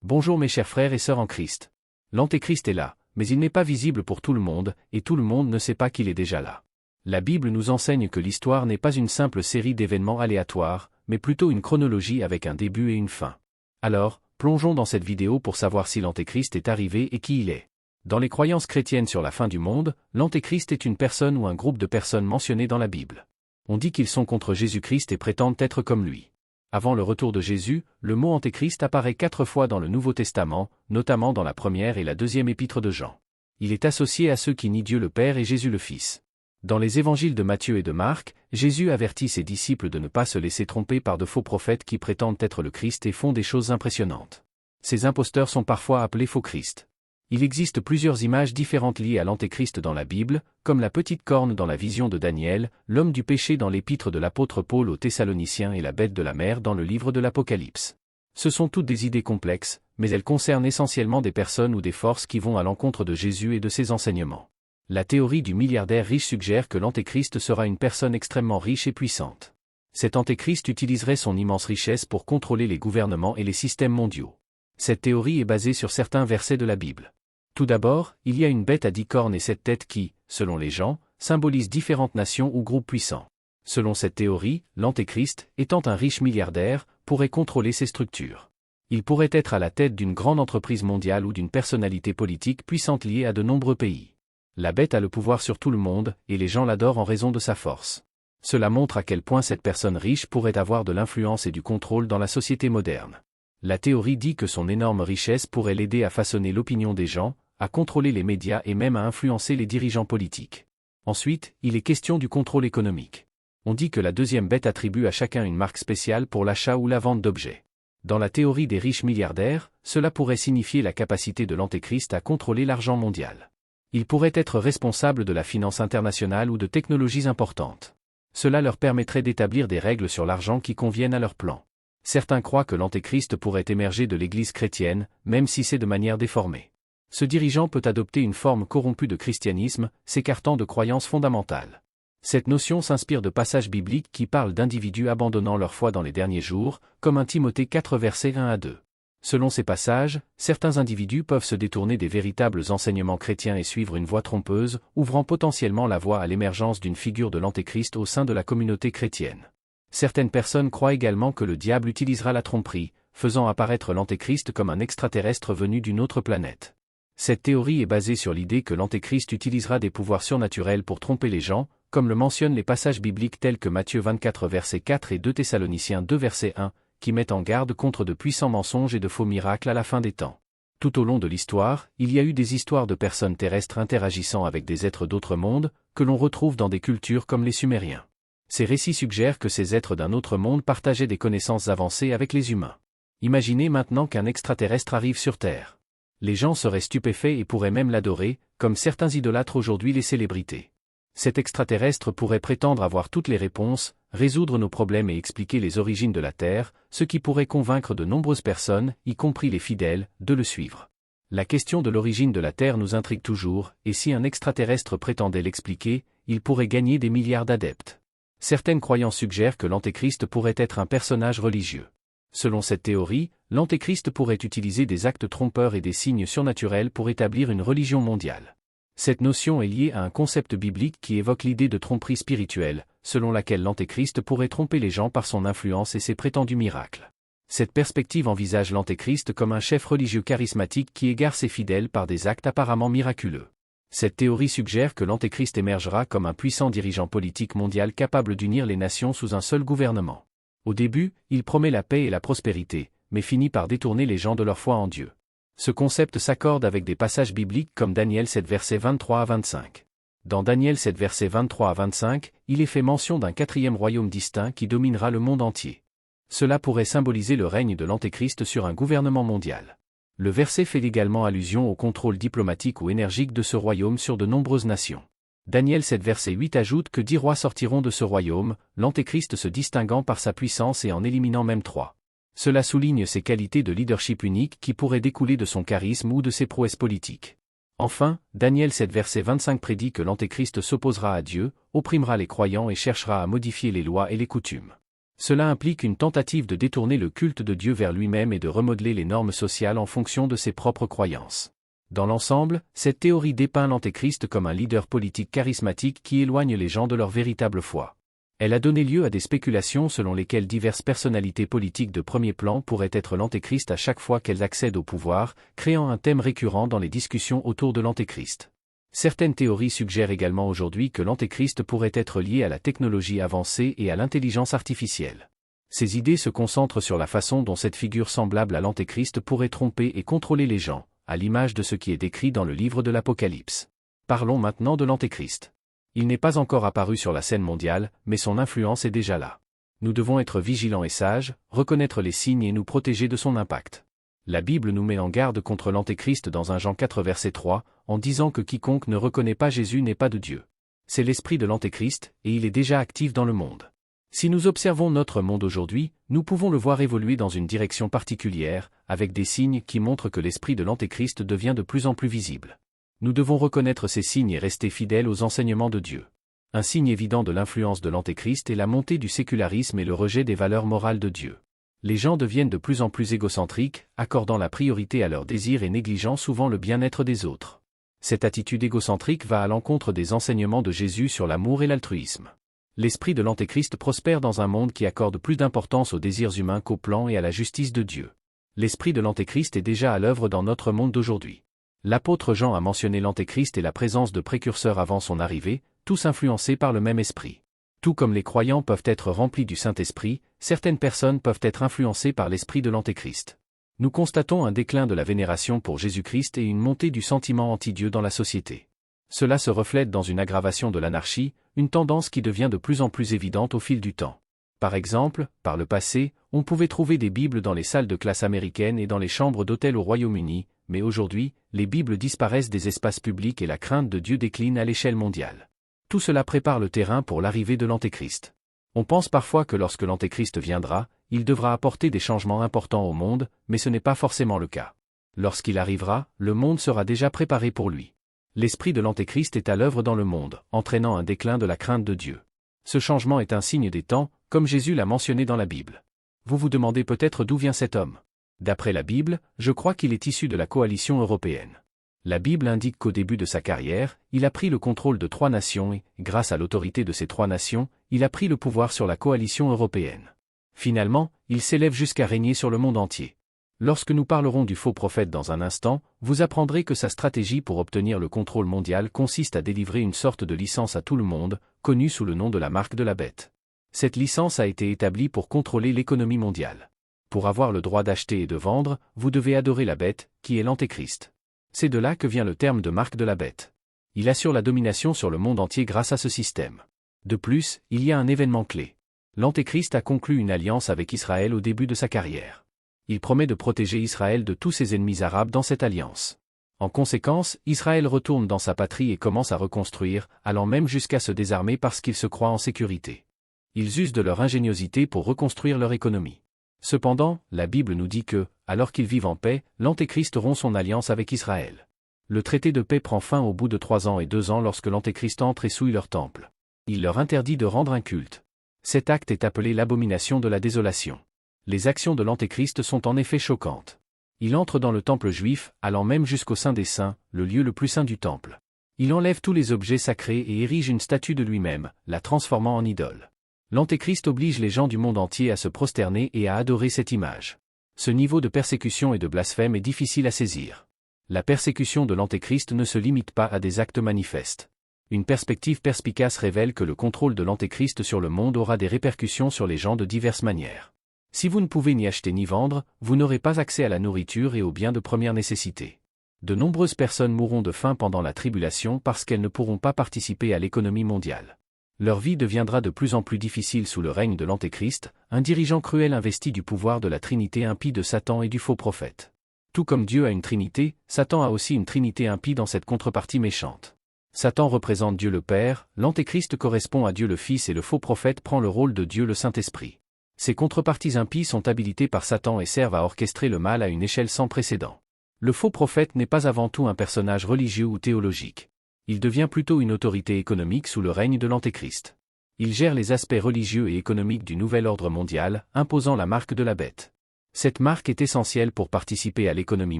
Bonjour mes chers frères et sœurs en Christ. L'Antéchrist est là, mais il n'est pas visible pour tout le monde, et tout le monde ne sait pas qu'il est déjà là. La Bible nous enseigne que l'histoire n'est pas une simple série d'événements aléatoires, mais plutôt une chronologie avec un début et une fin. Alors, plongeons dans cette vidéo pour savoir si l'Antéchrist est arrivé et qui il est. Dans les croyances chrétiennes sur la fin du monde, l'Antéchrist est une personne ou un groupe de personnes mentionnées dans la Bible. On dit qu'ils sont contre Jésus-Christ et prétendent être comme lui. Avant le retour de Jésus, le mot Antéchrist apparaît 4 fois dans le Nouveau Testament, notamment dans la première et la deuxième épître de Jean. Il est associé à ceux qui nient Dieu le Père et Jésus le Fils. Dans les évangiles de Matthieu et de Marc, Jésus avertit ses disciples de ne pas se laisser tromper par de faux prophètes qui prétendent être le Christ et font des choses impressionnantes. Ces imposteurs sont parfois appelés faux Christ. Il existe plusieurs images différentes liées à l'Antéchrist dans la Bible, comme la petite corne dans la vision de Daniel, l'homme du péché dans l'épître de l'apôtre Paul aux Thessaloniciens et la bête de la mer dans le livre de l'Apocalypse. Ce sont toutes des idées complexes, mais elles concernent essentiellement des personnes ou des forces qui vont à l'encontre de Jésus et de ses enseignements. La théorie du milliardaire riche suggère que l'Antéchrist sera une personne extrêmement riche et puissante. Cet Antéchrist utiliserait son immense richesse pour contrôler les gouvernements et les systèmes mondiaux. Cette théorie est basée sur certains versets de la Bible. Tout d'abord, il y a une bête à 10 cornes et 7 têtes qui, selon les gens, symbolise différentes nations ou groupes puissants. Selon cette théorie, l'Antéchrist, étant un riche milliardaire, pourrait contrôler ces structures. Il pourrait être à la tête d'une grande entreprise mondiale ou d'une personnalité politique puissante liée à de nombreux pays. La bête a le pouvoir sur tout le monde, et les gens l'adorent en raison de sa force. Cela montre à quel point cette personne riche pourrait avoir de l'influence et du contrôle dans la société moderne. La théorie dit que son énorme richesse pourrait l'aider à façonner l'opinion des gens, à contrôler les médias et même à influencer les dirigeants politiques. Ensuite, il est question du contrôle économique. On dit que la deuxième bête attribue à chacun une marque spéciale pour l'achat ou la vente d'objets. Dans la théorie des riches milliardaires, cela pourrait signifier la capacité de l'Antéchrist à contrôler l'argent mondial. Il pourrait être responsable de la finance internationale ou de technologies importantes. Cela leur permettrait d'établir des règles sur l'argent qui conviennent à leur plan. Certains croient que l'Antéchrist pourrait émerger de l'Église chrétienne, même si c'est de manière déformée. Ce dirigeant peut adopter une forme corrompue de christianisme, s'écartant de croyances fondamentales. Cette notion s'inspire de passages bibliques qui parlent d'individus abandonnant leur foi dans les derniers jours, comme 1 Timothée 4 versets 1 à 2. Selon ces passages, certains individus peuvent se détourner des véritables enseignements chrétiens et suivre une voie trompeuse, ouvrant potentiellement la voie à l'émergence d'une figure de l'Antéchrist au sein de la communauté chrétienne. Certaines personnes croient également que le diable utilisera la tromperie, faisant apparaître l'Antéchrist comme un extraterrestre venu d'une autre planète. Cette théorie est basée sur l'idée que l'Antéchrist utilisera des pouvoirs surnaturels pour tromper les gens, comme le mentionnent les passages bibliques tels que Matthieu 24 verset 4 et 2 Thessaloniciens 2 verset 1, qui mettent en garde contre de puissants mensonges et de faux miracles à la fin des temps. Tout au long de l'histoire, il y a eu des histoires de personnes terrestres interagissant avec des êtres d'autres mondes, que l'on retrouve dans des cultures comme les Sumériens. Ces récits suggèrent que ces êtres d'un autre monde partageaient des connaissances avancées avec les humains. Imaginez maintenant qu'un extraterrestre arrive sur Terre. Les gens seraient stupéfaits et pourraient même l'adorer, comme certains idolâtrent aujourd'hui les célébrités. Cet extraterrestre pourrait prétendre avoir toutes les réponses, résoudre nos problèmes et expliquer les origines de la Terre, ce qui pourrait convaincre de nombreuses personnes, y compris les fidèles, de le suivre. La question de l'origine de la Terre nous intrigue toujours, et si un extraterrestre prétendait l'expliquer, il pourrait gagner des milliards d'adeptes. Certaines croyances suggèrent que l'Antéchrist pourrait être un personnage religieux. Selon cette théorie, l'Antéchrist pourrait utiliser des actes trompeurs et des signes surnaturels pour établir une religion mondiale. Cette notion est liée à un concept biblique qui évoque l'idée de tromperie spirituelle, selon laquelle l'Antéchrist pourrait tromper les gens par son influence et ses prétendus miracles. Cette perspective envisage l'Antéchrist comme un chef religieux charismatique qui égare ses fidèles par des actes apparemment miraculeux. Cette théorie suggère que l'Antéchrist émergera comme un puissant dirigeant politique mondial capable d'unir les nations sous un seul gouvernement. Au début, il promet la paix et la prospérité, mais finit par détourner les gens de leur foi en Dieu. Ce concept s'accorde avec des passages bibliques comme Daniel 7 versets 23 à 25. Dans Daniel 7 versets 23 à 25, il est fait mention d'un 4e royaume distinct qui dominera le monde entier. Cela pourrait symboliser le règne de l'Antéchrist sur un gouvernement mondial. Le verset fait également allusion au contrôle diplomatique ou énergique de ce royaume sur de nombreuses nations. Daniel 7 verset 8 ajoute que 10 rois sortiront de ce royaume, l'Antéchrist se distinguant par sa puissance et en éliminant même 3. Cela souligne ses qualités de leadership unique qui pourraient découler de son charisme ou de ses prouesses politiques. Enfin, Daniel 7 verset 25 prédit que l'Antéchrist s'opposera à Dieu, opprimera les croyants et cherchera à modifier les lois et les coutumes. Cela implique une tentative de détourner le culte de Dieu vers lui-même et de remodeler les normes sociales en fonction de ses propres croyances. Dans l'ensemble, cette théorie dépeint l'Antéchrist comme un leader politique charismatique qui éloigne les gens de leur véritable foi. Elle a donné lieu à des spéculations selon lesquelles diverses personnalités politiques de premier plan pourraient être l'Antéchrist à chaque fois qu'elles accèdent au pouvoir, créant un thème récurrent dans les discussions autour de l'Antéchrist. Certaines théories suggèrent également aujourd'hui que l'Antéchrist pourrait être lié à la technologie avancée et à l'intelligence artificielle. Ces idées se concentrent sur la façon dont cette figure semblable à l'Antéchrist pourrait tromper et contrôler les gens, à l'image de ce qui est décrit dans le livre de l'Apocalypse. Parlons maintenant de l'Antéchrist. Il n'est pas encore apparu sur la scène mondiale, mais son influence est déjà là. Nous devons être vigilants et sages, reconnaître les signes et nous protéger de son impact. La Bible nous met en garde contre l'Antéchrist dans 1 Jean 4 verset 3, en disant que quiconque ne reconnaît pas Jésus n'est pas de Dieu. C'est l'esprit de l'Antéchrist, et il est déjà actif dans le monde. Si nous observons notre monde aujourd'hui, nous pouvons le voir évoluer dans une direction particulière, avec des signes qui montrent que l'esprit de l'Antéchrist devient de plus en plus visible. Nous devons reconnaître ces signes et rester fidèles aux enseignements de Dieu. Un signe évident de l'influence de l'Antéchrist est la montée du sécularisme et le rejet des valeurs morales de Dieu. Les gens deviennent de plus en plus égocentriques, accordant la priorité à leurs désirs et négligeant souvent le bien-être des autres. Cette attitude égocentrique va à l'encontre des enseignements de Jésus sur l'amour et l'altruisme. L'esprit de l'Antéchrist prospère dans un monde qui accorde plus d'importance aux désirs humains qu'au plan et à la justice de Dieu. L'esprit de l'Antéchrist est déjà à l'œuvre dans notre monde d'aujourd'hui. L'apôtre Jean a mentionné l'Antéchrist et la présence de précurseurs avant son arrivée, tous influencés par le même esprit. Tout comme les croyants peuvent être remplis du Saint-Esprit, certaines personnes peuvent être influencées par l'esprit de l'Antéchrist. Nous constatons un déclin de la vénération pour Jésus-Christ et une montée du sentiment anti-Dieu dans la société. Cela se reflète dans une aggravation de l'anarchie, une tendance qui devient de plus en plus évidente au fil du temps. Par exemple, par le passé, on pouvait trouver des Bibles dans les salles de classe américaines et dans les chambres d'hôtel au Royaume-Uni, mais aujourd'hui, les Bibles disparaissent des espaces publics et la crainte de Dieu décline à l'échelle mondiale. Tout cela prépare le terrain pour l'arrivée de l'Antéchrist. On pense parfois que lorsque l'Antéchrist viendra, il devra apporter des changements importants au monde, mais ce n'est pas forcément le cas. Lorsqu'il arrivera, le monde sera déjà préparé pour lui. L'esprit de l'Antéchrist est à l'œuvre dans le monde, entraînant un déclin de la crainte de Dieu. Ce changement est un signe des temps, comme Jésus l'a mentionné dans la Bible. Vous vous demandez peut-être d'où vient cet homme. D'après la Bible, je crois qu'il est issu de la coalition européenne. La Bible indique qu'au début de sa carrière, il a pris le contrôle de 3 nations et, grâce à l'autorité de ces 3 nations, il a pris le pouvoir sur la coalition européenne. Finalement, il s'élève jusqu'à régner sur le monde entier. Lorsque nous parlerons du faux prophète dans un instant, vous apprendrez que sa stratégie pour obtenir le contrôle mondial consiste à délivrer une sorte de licence à tout le monde, connue sous le nom de la marque de la bête. Cette licence a été établie pour contrôler l'économie mondiale. Pour avoir le droit d'acheter et de vendre, vous devez adorer la bête, qui est l'Antéchrist. C'est de là que vient le terme de marque de la bête. Il assure la domination sur le monde entier grâce à ce système. De plus, il y a un événement clé. L'Antéchrist a conclu une alliance avec Israël au début de sa carrière. Il promet de protéger Israël de tous ses ennemis arabes dans cette alliance. En conséquence, Israël retourne dans sa patrie et commence à reconstruire, allant même jusqu'à se désarmer parce qu'ils se croient en sécurité. Ils usent de leur ingéniosité pour reconstruire leur économie. Cependant, la Bible nous dit que, alors qu'ils vivent en paix, l'Antéchrist rompt son alliance avec Israël. Le traité de paix prend fin au bout de 3 ans et 2 ans lorsque l'Antéchrist entre et souille leur temple. Il leur interdit de rendre un culte. Cet acte est appelé l'abomination de la désolation. Les actions de l'Antéchrist sont en effet choquantes. Il entre dans le temple juif, allant même jusqu'au Saint des Saints, le lieu le plus saint du temple. Il enlève tous les objets sacrés et érige une statue de lui-même, la transformant en idole. L'Antéchrist oblige les gens du monde entier à se prosterner et à adorer cette image. Ce niveau de persécution et de blasphème est difficile à saisir. La persécution de l'Antéchrist ne se limite pas à des actes manifestes. Une perspective perspicace révèle que le contrôle de l'Antéchrist sur le monde aura des répercussions sur les gens de diverses manières. Si vous ne pouvez ni acheter ni vendre, vous n'aurez pas accès à la nourriture et aux biens de première nécessité. De nombreuses personnes mourront de faim pendant la tribulation parce qu'elles ne pourront pas participer à l'économie mondiale. Leur vie deviendra de plus en plus difficile sous le règne de l'Antéchrist, un dirigeant cruel investi du pouvoir de la trinité impie de Satan et du faux prophète. Tout comme Dieu a une trinité, Satan a aussi une trinité impie dans cette contrepartie méchante. Satan représente Dieu le Père, l'Antéchrist correspond à Dieu le Fils et le faux prophète prend le rôle de Dieu le Saint-Esprit. Ces contreparties impies sont habilitées par Satan et servent à orchestrer le mal à une échelle sans précédent. Le faux prophète n'est pas avant tout un personnage religieux ou théologique. Il devient plutôt une autorité économique sous le règne de l'Antéchrist. Il gère les aspects religieux et économiques du nouvel ordre mondial, imposant la marque de la bête. Cette marque est essentielle pour participer à l'économie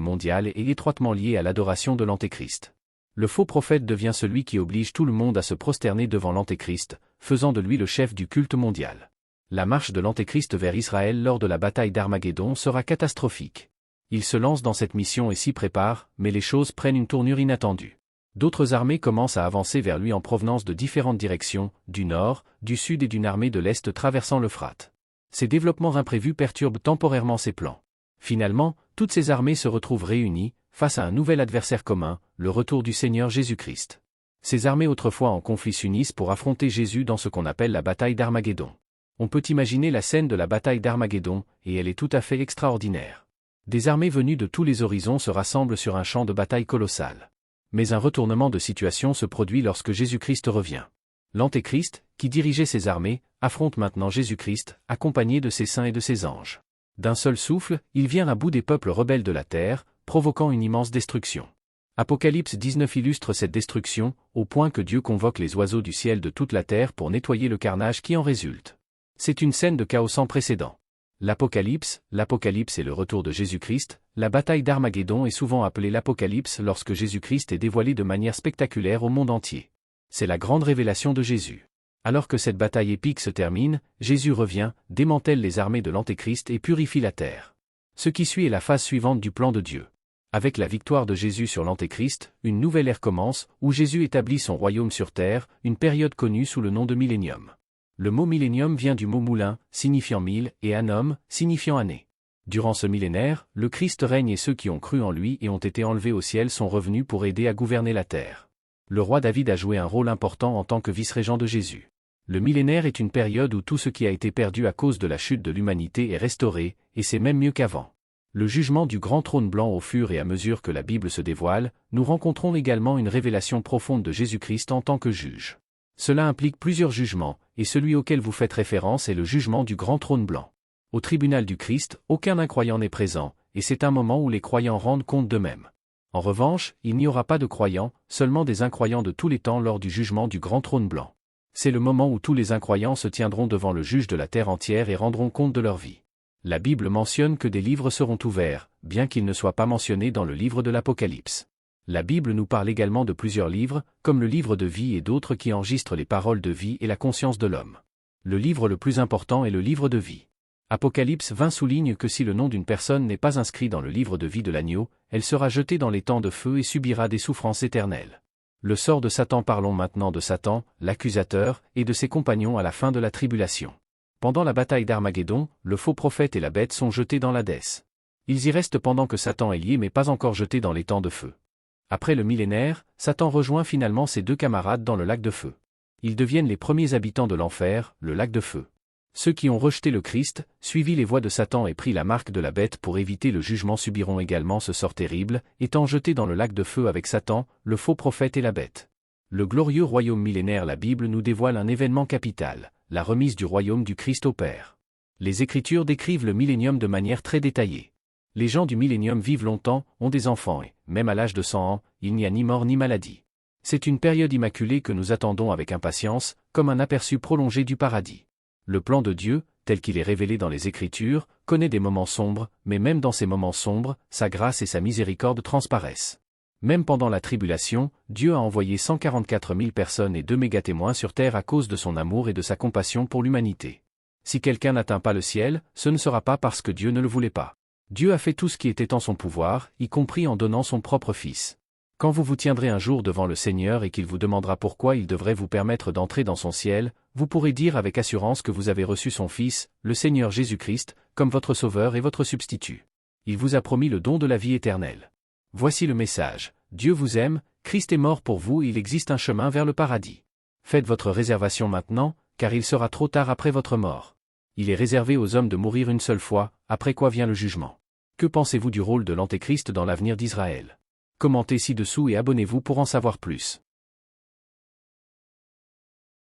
mondiale et étroitement liée à l'adoration de l'Antéchrist. Le faux prophète devient celui qui oblige tout le monde à se prosterner devant l'Antéchrist, faisant de lui le chef du culte mondial. La marche de l'Antéchrist vers Israël lors de la bataille d'Armageddon sera catastrophique. Il se lance dans cette mission et s'y prépare, mais les choses prennent une tournure inattendue. D'autres armées commencent à avancer vers lui en provenance de différentes directions, du nord, du sud et d'une armée de l'est traversant l'Euphrate. Ces développements imprévus perturbent temporairement ses plans. Finalement, toutes ces armées se retrouvent réunies, face à un nouvel adversaire commun, le retour du Seigneur Jésus-Christ. Ces armées autrefois en conflit s'unissent pour affronter Jésus dans ce qu'on appelle la bataille d'Armageddon. On peut imaginer la scène de la bataille d'Armageddon, et elle est tout à fait extraordinaire. Des armées venues de tous les horizons se rassemblent sur un champ de bataille colossal. Mais un retournement de situation se produit lorsque Jésus-Christ revient. L'Antéchrist, qui dirigeait ses armées, affronte maintenant Jésus-Christ, accompagné de ses saints et de ses anges. D'un seul souffle, il vient à bout des peuples rebelles de la terre, provoquant une immense destruction. Apocalypse 19 illustre cette destruction, au point que Dieu convoque les oiseaux du ciel de toute la terre pour nettoyer le carnage qui en résulte. C'est une scène de chaos sans précédent. L'Apocalypse est le retour de Jésus-Christ. La bataille d'Armageddon est souvent appelée l'Apocalypse lorsque Jésus-Christ est dévoilé de manière spectaculaire au monde entier. C'est la grande révélation de Jésus. Alors que cette bataille épique se termine, Jésus revient, démantèle les armées de l'Antéchrist et purifie la terre. Ce qui suit est la phase suivante du plan de Dieu. Avec la victoire de Jésus sur l'Antéchrist, une nouvelle ère commence, où Jésus établit son royaume sur terre, une période connue sous le nom de millénium. Le mot millénium vient du mot moulin, signifiant mille, et annum, signifiant année. Durant ce millénaire, le Christ règne et ceux qui ont cru en lui et ont été enlevés au ciel sont revenus pour aider à gouverner la terre. Le roi David a joué un rôle important en tant que vice-régent de Jésus. Le millénaire est une période où tout ce qui a été perdu à cause de la chute de l'humanité est restauré, et c'est même mieux qu'avant. Le jugement du grand trône blanc au fur et à mesure que la Bible se dévoile, nous rencontrons également une révélation profonde de Jésus-Christ en tant que juge. Cela implique plusieurs jugements, et celui auquel vous faites référence est le jugement du grand trône blanc. Au tribunal du Christ, aucun incroyant n'est présent, et c'est un moment où les croyants rendent compte d'eux-mêmes. En revanche, il n'y aura pas de croyants, seulement des incroyants de tous les temps lors du jugement du grand trône blanc. C'est le moment où tous les incroyants se tiendront devant le juge de la terre entière et rendront compte de leur vie. La Bible mentionne que des livres seront ouverts, bien qu'ils ne soient pas mentionnés dans le livre de l'Apocalypse. La Bible nous parle également de plusieurs livres, comme le livre de vie et d'autres qui enregistrent les paroles de vie et la conscience de l'homme. Le livre le plus important est le livre de vie. Apocalypse 20 souligne que si le nom d'une personne n'est pas inscrit dans le livre de vie de l'agneau, elle sera jetée dans les temps de feu et subira des souffrances éternelles. Le sort de Satan. Parlons maintenant de Satan, l'accusateur, et de ses compagnons à la fin de la tribulation. Pendant la bataille d'Armageddon, le faux prophète et la bête sont jetés dans l'Hadès. Ils y restent pendant que Satan est lié mais pas encore jeté dans les temps de feu. Après le millénaire, Satan rejoint finalement ses deux camarades dans le lac de feu. Ils deviennent les premiers habitants de l'enfer, le lac de feu. Ceux qui ont rejeté le Christ, suivi les voies de Satan et pris la marque de la bête pour éviter le jugement subiront également ce sort terrible, étant jetés dans le lac de feu avec Satan, le faux prophète et la bête. Le glorieux royaume millénaire. La Bible nous dévoile un événement capital, la remise du royaume du Christ au Père. Les Écritures décrivent le millénium de manière très détaillée. Les gens du millénium vivent longtemps, ont des enfants et, même à l'âge de 100 ans, il n'y a ni mort ni maladie. C'est une période immaculée que nous attendons avec impatience, comme un aperçu prolongé du paradis. Le plan de Dieu, tel qu'il est révélé dans les Écritures, connaît des moments sombres, mais même dans ces moments sombres, sa grâce et sa miséricorde transparaissent. Même pendant la tribulation, Dieu a envoyé 144 000 personnes et 2 méga-témoins sur terre à cause de son amour et de sa compassion pour l'humanité. Si quelqu'un n'atteint pas le ciel, ce ne sera pas parce que Dieu ne le voulait pas. Dieu a fait tout ce qui était en son pouvoir, y compris en donnant son propre Fils. Quand vous vous tiendrez un jour devant le Seigneur et qu'il vous demandera pourquoi il devrait vous permettre d'entrer dans son ciel, vous pourrez dire avec assurance que vous avez reçu son Fils, le Seigneur Jésus-Christ, comme votre Sauveur et votre substitut. Il vous a promis le don de la vie éternelle. Voici le message. Dieu vous aime, Christ est mort pour vous et il existe un chemin vers le paradis. Faites votre réservation maintenant, car il sera trop tard après votre mort. Il est réservé aux hommes de mourir une seule fois, après quoi vient le jugement. Que pensez-vous du rôle de l'Antéchrist dans l'avenir d'Israël ? Commentez ci-dessous et abonnez-vous pour en savoir plus.